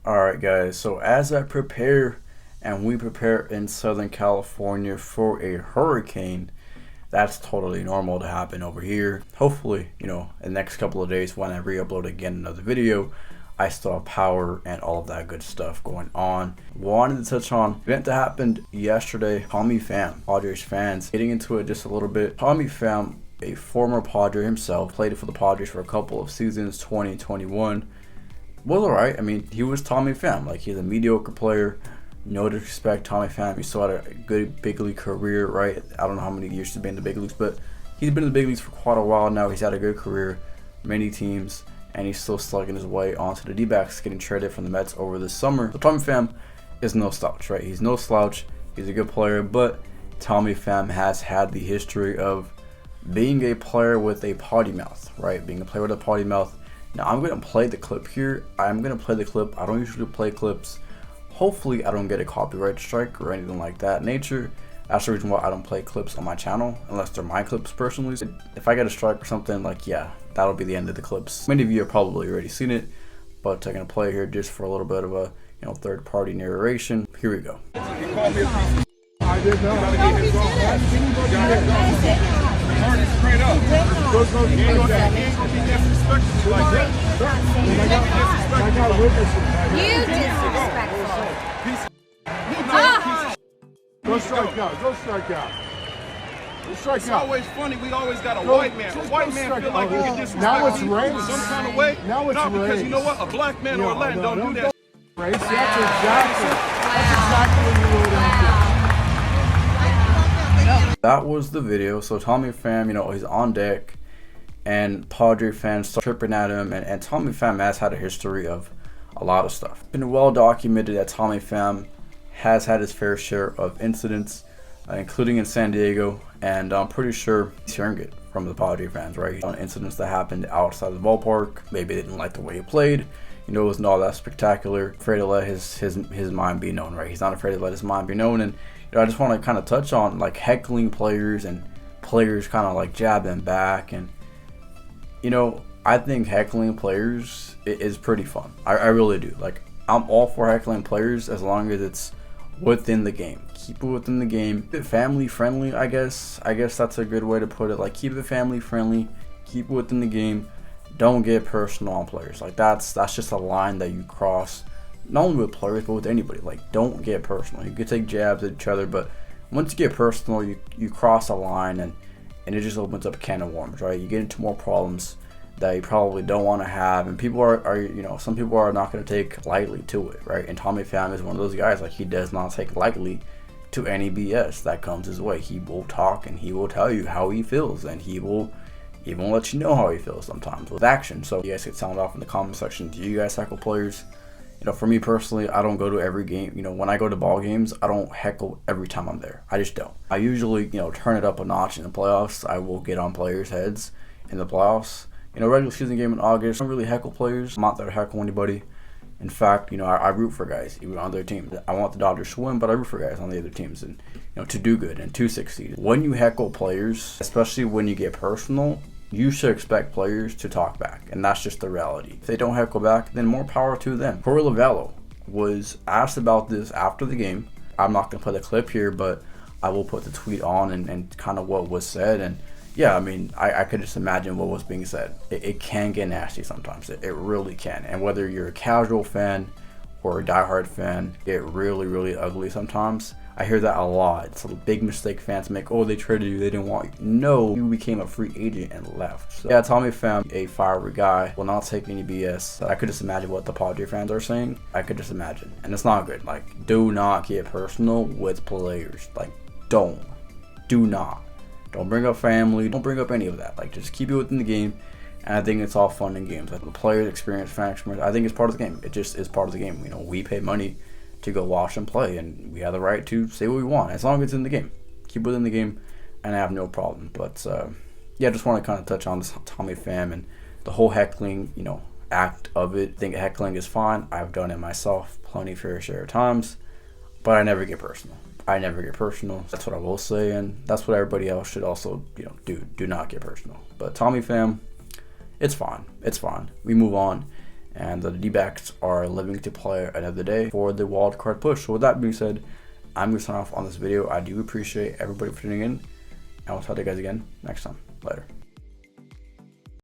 Alright guys, so as I prepare and we prepare in Southern California for a hurricane, that's totally normal to happen over here. Hopefully, in the next couple of days when I re-upload again another video, I still have power and all of that good stuff going on. Wanted to touch on an event that happened yesterday. Pham, Padres fans, getting into it just a little bit. Pham, a former Padre himself, played for the Padres for a couple of seasons, 2021. Was alright. I mean, he was Pham. Like, he's a mediocre player. No disrespect, Pham. He still had a good big league career, right? I don't know how many years he's been in the big leagues, but he's been in the big leagues for quite a while now. He's had a good career, many teams, and he's still slugging his way onto the D-backs, getting traded from the Mets over this summer. So Pham is no slouch, right? He's no slouch. He's a good player, but Pham has had the history of being a player with a potty mouth, right? Being a player with a potty mouth. Now, I'm going to play the clip here. I'm going to play the clip. I don't usually play clips. Hopefully, I don't get a copyright strike or anything like that nature. That's the reason why I don't play clips on my channel, unless they're my clips personally. If I get a strike or something, like, yeah, that'll be the end of the clips. Many of you have probably already seen it, but I'm going to play here just for a little bit of a third-party narration. Here we go. I didn't know. Straight up. He ain't gonna be disrespectful like that. I got witnesses. Go strike out. Go strike out. It's always funny. We always got a white man. A white man feel like he can disrespect now it's race. some kind of way. Now it's no, because race. you know what? A black man or a Latin don't do that. Race. That's exactly what you were into. That was the video. So Pham, he's on deck, and Padre fans start tripping at him, and Pham has had a history of a lot of stuff. It's been well documented that Pham has had his fair share of incidents, including in San Diego, and I'm pretty sure he's hearing it from the Padre fans, right? On incidents that happened outside the ballpark. Maybe they didn't like the way he played. It wasn't all that spectacular. Afraid to let his mind be known, right? He's not afraid to let his mind be known. And I just want to kind of touch on like heckling players and players kind of like jabbing back. And I think heckling players is pretty fun. I really do. Like, I'm all for heckling players as long as it's within the game. Keep it within the game. Keep it family friendly, I guess. I guess that's a good way to put it. Like, keep it family friendly. Keep it within the game. Don't get personal on players. Like, that's just a line that you cross, not only with players but with anybody. Like, don't get personal. You could take jabs at each other, but once you get personal, you cross a line, and it just opens up a can of worms, right? You get into more problems that you probably don't want to have, and people are some people are not going to take lightly to it, right? And Pham is one of those guys. Like, he does not take lightly to any BS that comes his way. He will talk, and he will tell you how he feels, and he will even let you know how he feels sometimes with action. So you guys can sound off in the comment section. Do you guys heckle players? For me personally, I don't go to every game. When I go to ball games, I don't heckle every time I'm there. I just don't. I usually, turn it up a notch in the playoffs. I will get on players' heads in the playoffs. Regular season game in August, I don't really heckle players. I'm not there to heckle anybody. In fact, I root for guys even on their team. I want the Dodgers to win, but I root for guys on the other teams and to do good and to succeed. When you heckle players, especially when you get personal, you should expect players to talk back, and that's just the reality. If they don't heckle back, then more power to them. Corey Lavallo was asked about this after the game. I'm not going to play the clip here, but I will put the tweet on and kind of what was said. And yeah, I mean, I could just imagine what was being said. It can get nasty sometimes. It really can. And whether you're a casual fan or a diehard fan, it get really, really ugly sometimes. I hear that a lot. It's a big mistake fans make. Oh, they traded you, they didn't want you. No, you became a free agent and left. So yeah, Pham, a fiery guy, will not take any BS. I could just imagine what the Padre fans are saying. I could just imagine. And it's not good. Like, do not get personal with players. Like, do not. Don't bring up family. Don't bring up any of that. Like, just keep it within the game. And I think it's all fun and games. Like, the players experience, fan experience, I think it's part of the game. It just is part of the game. We pay money to go watch and play, and we have the right to say what we want as long as it's in the game. Keep it in the game, and I have no problem. But yeah, just want to kind of touch on this Pham and the whole heckling, act of it. I think heckling is fine. I've done it myself plenty fair share of times, but I never get personal. That's what I will say, and that's what everybody else should also do not get personal. But Pham, it's fine. We move on. and the D-backs are living to play another day for the wild card push. So with that being said, I'm going to sign off on this video. I do appreciate everybody for tuning in, and we'll talk to you guys again next time. Later.